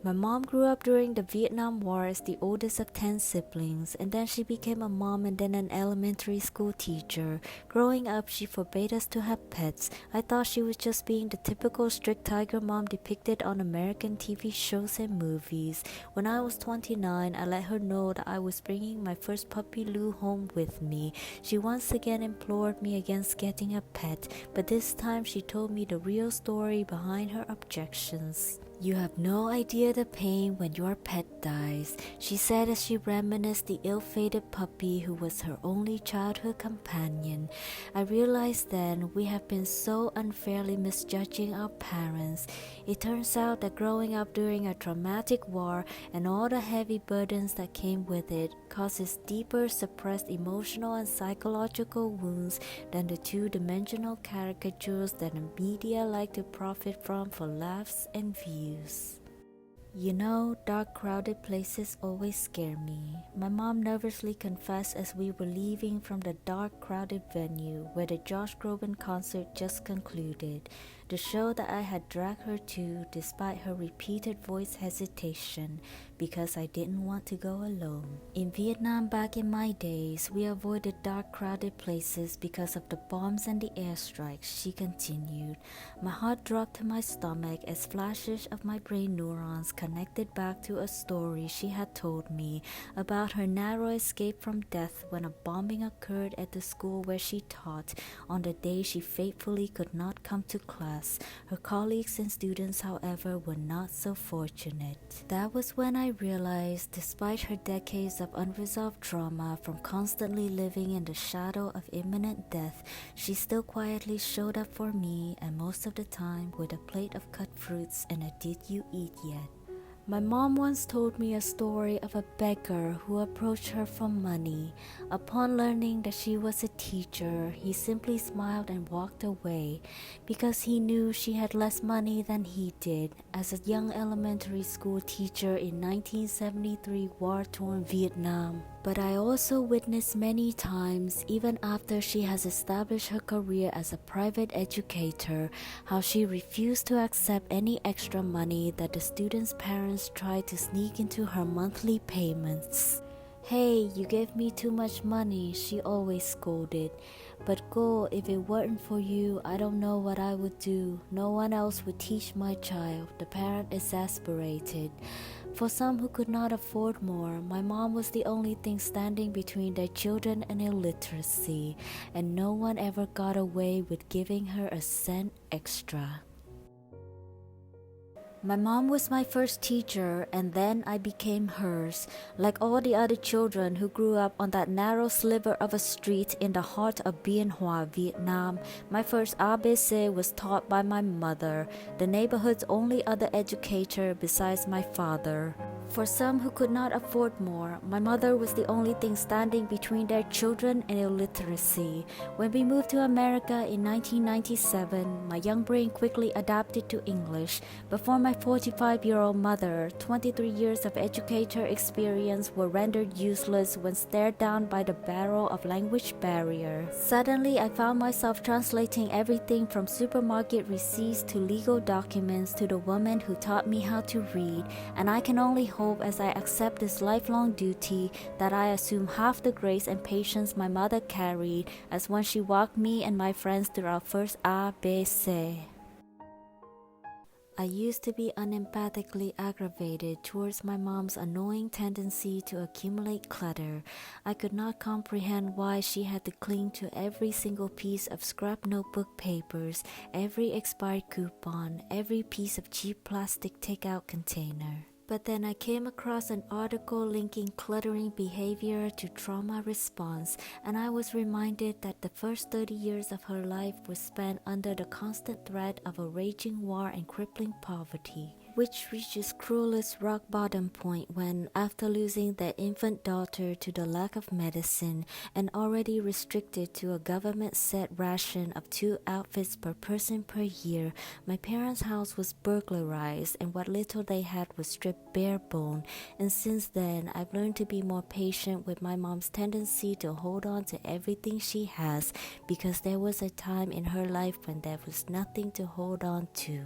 My mom grew up during the Vietnam War as the oldest of 10 siblings, and then she became a mom and then an elementary school teacher. Growing up, she forbade us to have pets. I thought she was just being the typical strict tiger mom depicted on American TV shows and movies. When I was 29, I let her know that I was bringing my first puppy Lou home with me. She once again implored me against getting a pet, but this time she told me the real story behind her objections. "You have no idea the pain when your pet dies," she said as she reminisced the ill-fated puppy who was her only childhood companion. I realized then we have been so unfairly misjudging our parents. It turns out that growing up during a traumatic war and all the heavy burdens that came with it causes deeper suppressed emotional and psychological wounds than the two-dimensional caricatures that the media like to profit from for laughs and views. You know, dark crowded places always scare me. My mom nervously confessed as we were leaving from the dark crowded venue where the Josh Groban concert just concluded, the show that I had dragged her to despite her repeated voice hesitation because I didn't want to go alone. In Vietnam back in my days, we avoided dark crowded places because of the bombs and the airstrikes, she continued. My heart dropped to my stomach as flashes of my brain neurons connected back to a story she had told me about her narrow escape from death when a bombing occurred at the school where she taught on the day she faithfully could not come to class. Her colleagues and students, however, were not so fortunate. That was when I realized, despite her decades of unresolved trauma from constantly living in the shadow of imminent death, she still quietly showed up for me, and most of the time with a plate of cut fruits and a "did you eat yet?" My mom once told me a story of a beggar who approached her for money. Upon learning that she was a teacher, he simply smiled and walked away because he knew she had less money than he did as a young elementary school teacher in 1973 war-torn Vietnam. But I also witnessed many times, even after she has established her career as a private educator, how she refused to accept any extra money that the students' parents tried to sneak into her monthly payments. "Hey, you gave me too much money," she always scolded. "But go, if it weren't for you, I don't know what I would do. No one else would teach my child," the parent exasperated. For some who could not afford more, my mom was the only thing standing between their children and illiteracy, and no one ever got away with giving her a cent extra. My mom was my first teacher, and then I became hers. Like all the other children who grew up on that narrow sliver of a street in the heart of Bien Hoa, Vietnam, my first ABC was taught by my mother, the neighborhood's only other educator besides my father. For some who could not afford more, my mother was the only thing standing between their children and illiteracy. When we moved to America in 1997, my young brain quickly adapted to English, but for my 45-year-old mother, 23 years of educator experience were rendered useless when stared down by the barrel of language barrier. Suddenly, I found myself translating everything from supermarket receipts to legal documents to the woman who taught me how to read, and I can only hope as I accept this lifelong duty that I assume half the grace and patience my mother carried as when she walked me and my friends through our first ABC. I used to be unempathically aggravated towards my mom's annoying tendency to accumulate clutter. I could not comprehend why she had to cling to every single piece of scrap notebook papers, every expired coupon, every piece of cheap plastic takeout container. But then I came across an article linking cluttering behavior to trauma response, and I was reminded that the first 30 years of her life were spent under the constant threat of a raging war and crippling poverty, which reached its cruelest rock bottom point when, after losing their infant daughter to the lack of medicine and already restricted to a government-set ration of 2 outfits per person per year, my parents' house was burglarized and what little they had was stripped bare bone. And since then, I've learned to be more patient with my mom's tendency to hold on to everything she has, because there was a time in her life when there was nothing to hold on to.